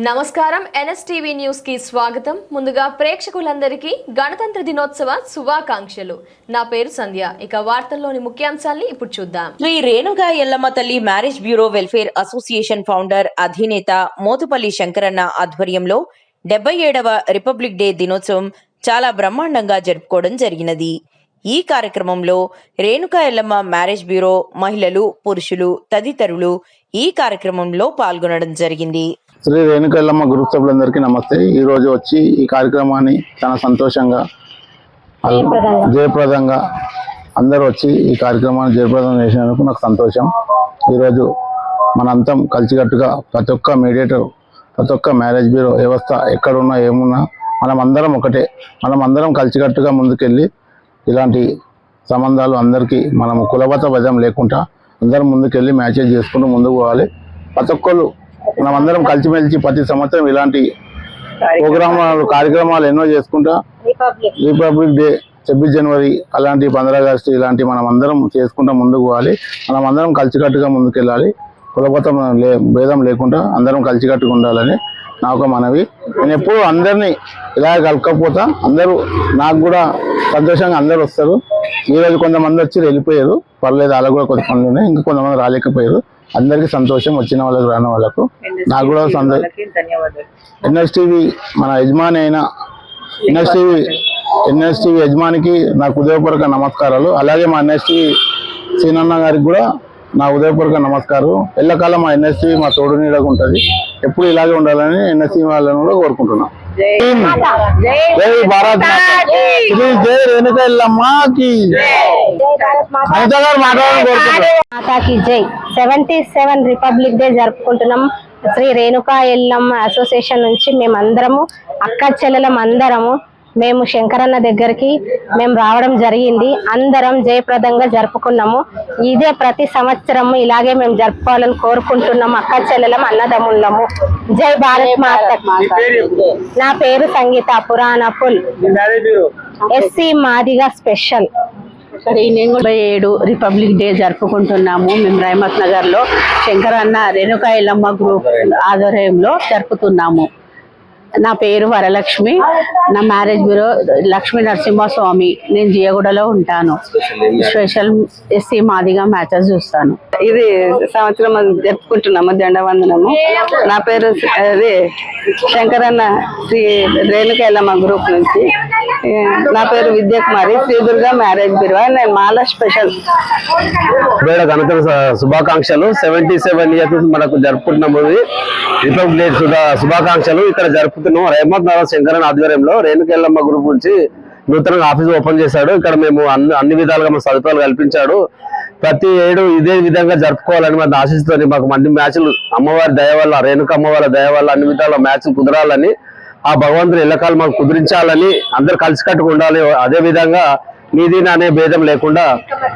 నమస్కారం NSTV news కి స్వాగతం. ముందుగా ప్రేక్షకులందరికీ గణతంత్ర దినోత్సవ శుభాకాంక్షలు. నా పేరు సంధ్య. ఇక వార్తల్లోని ముఖ్యాంశాల్ని ఇప్పుడు చూద్దాం. శ్రీ రేణుకా ఎల్లమ్మ తల్లి marriage bureau welfare association founder అధినేత మోతుపల్లి శంకరన్న ఆధ్వర్యంలో 77వ రిపబ్లిక్ డే దినోత్సవం చాలా బ్రహ్మాండంగా జరుపుకోవడం జరిగినది. ఈ కార్యక్రమంలో రేణుకా ఎల్లమ్మ మ్యారేజ్ బ్యూరో మహిళలు, పురుషులు తదితరులు ఈ కార్యక్రమంలో పాల్గొనడం జరిగింది. శ్రీ రేణుకా ఎల్లమ్మ గ్రూప్ సభ్యులందరికీ నమస్తే. ఈ రోజు వచ్చి ఈ కార్యక్రమాన్ని చాలా సంతోషంగా జయప్రదంగా అందరూ వచ్చి ఈ కార్యక్రమాన్ని జయప్రదం చేసినందుకు నాకు సంతోషం. ఈరోజు మనంతం కలిసికట్టుగా ప్రతి ఒక్క మీడియేటర్, ప్రతి ఒక్క మ్యారేజ్ బ్యూరో వ్యవస్థ ఎక్కడున్నా ఏమున్నా మనమందరం ఒకటే, మనమందరం కలిసికట్టుగా ముందుకెళ్ళి ఇలాంటి సంబంధాలు అందరికీ మనము కులబత భేదం లేకుండా అందరం ముందుకెళ్ళి మ్యాచేజ్ చేసుకుంటూ ముందుకు పోవాలి. ప్రతి ఒక్కరు మనమందరం కలిసిమెలిసి ప్రతి సంవత్సరం ఇలాంటి కార్యక్రమాలు ఎన్నో చేసుకుంటా రిపబ్లిక్ డే, 26 జనవరి, అలాంటి 15 ఆగస్టు ఇలాంటి మనం అందరం చేసుకుంటా ముందుకు పోవాలి. మనం అందరం కలిసికట్టుగా ముందుకెళ్ళాలి. కులబత భేదం లేకుండా అందరం కలిసికట్టుగా ఉండాలని నా ఒక మనవి. నేను ఎప్పుడు అందరినీ ఇలా కలకపోతా, అందరూ నాకు కూడా సంతోషంగా అందరూ వస్తారు. ఈరోజు కొంతమంది వచ్చి వెళ్ళిపోయారు, పర్లేదు, అలా కూడా కొంత పనులు ఉన్నాయి, ఇంకా కొంతమంది రాలేకపోయారు. అందరికీ సంతోషం, వచ్చిన వాళ్ళకు రాని వాళ్ళకు నాకు కూడా సంతోషం. ఎన్ఎస్టీవీ మన యజమాని అయిన ఎన్ఎస్టీవీ యజమానికి నాకు ఉదయపూర్వక నమస్కారాలు. అలాగే మా ఎన్ఎస్టీవీ సీనన్న గారికి కూడా నా ఉదయపూర్వక నమస్కారం. ఎల్లకాలం మా ఎన్ఎస్టీవీ మా తోడు నీడగా ఉంటుంది, ఎప్పుడు ఇలాగే ఉండాలని ఎన్ఎస్టీవీ వాళ్ళని కూడా కోరుకుంటున్నాం. జై భారత్, శ్రీ జై రేణుకా ఎల్లమ్మకి మాతాకి జై. 77 రిపబ్లిక్ డే జరుపుకుంటున్నాం. శ్రీ రేణుకా ఎల్లమ్మ అసోసియేషన్ నుంచి మేమందరము అక్క చెల్లెలం అందరము మేము శంకరన్న దగ్గరికి మేము రావడం జరిగింది. అందరం జయప్రదంగా జరుపుకున్నాము. ఇదే ప్రతి సంవత్సరము ఇలాగే మేము జరుపుకోవాలని కోరుకుంటున్నాము. అక్క చెల్లెలం అన్నదమ్ముళ్ళము. జై భారత్ మాత. నా పేరు Sangeetha Puranapul, SC Madiga special. 77 republic day జరుపుకుంటున్నాము. మేము రహమత్ నగర్ లో శంకరన్న రేణుకా ఎల్లమ్మ గ్రూప్ ఆధ్వర్యంలో జరుపుతున్నాము. నా పేరు వరలక్ష్మి. నా మ్యారేజ్ బ్యూరో లక్ష్మీ నరసింహస్వామి. నేను జియగూడలో ఉంటాను. స్పెషల్ ఎస్సీ మాదిగా మ్యాచెస్ చూస్తాను. ఇది సంవత్సరం జరుపుకుంటున్నాము దండవందనము. నా పేరు శంకరన్న శ్రీ రేణుకా ఎల్లమ్మ గ్రూప్ నుంచి. నా పేరు విద్యాకుమారి, శ్రీదుర్గా మ్యారేజ్ బ్యూరో. నేను మాల స్పెషల్. గణతంత్ర శుభాకాంక్షలు. 77 ఇయర్స్ మనకు జరుపుకుంటున్నాము. రిపబ్లిక్ డే శుభాకాంక్షలు. ఇక్కడ జరుపుతున్నాం రహమత్ నగర్ శంకరన్ ఆధ్వర్యంలో రేణుకా ఎల్లమ్మ గ్రూప్ నుంచి నూతనంగా ఆఫీస్ ఓపెన్ చేశాడు. ఇక్కడ మేము అన్ని విధాలుగా మన సదుపాయాలు కల్పించాడు. ప్రతి ఏడు ఇదే విధంగా జరుపుకోవాలని మన ఆశిస్తుంది. మాకు మంది మ్యాచ్లు అమ్మవారి దయ వల్ల, రేణుకా అమ్మవారి దయ వల్ల అన్ని విధాల మ్యాచ్లు కుదరాలని, ఆ భగవంతుని ఎల్లకాలం మాకు కుదిరించాలని, అందరు కలిసికట్టుగా ఉండాలి. అదే విధంగా నీదిన అనే భేదం లేకుండా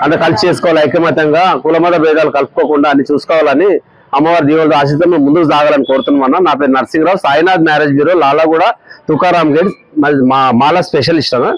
అందరు కలిసి చేసుకోవాలి. ఐకమత్యంగా కులమత భేదాలు కలుపుకోకుండా అన్ని చూసుకోవాలని అమ్మవారి దీవులతో ఆశిస్తే మేము ముందుకు సాగాలని కోరుతున్నామన్నా. నా పేరు Narasimharao, Sainath marriage bureau, Lalaguda, Tukaram gate, మాలా స్పెషలిస్ట్ అన్న.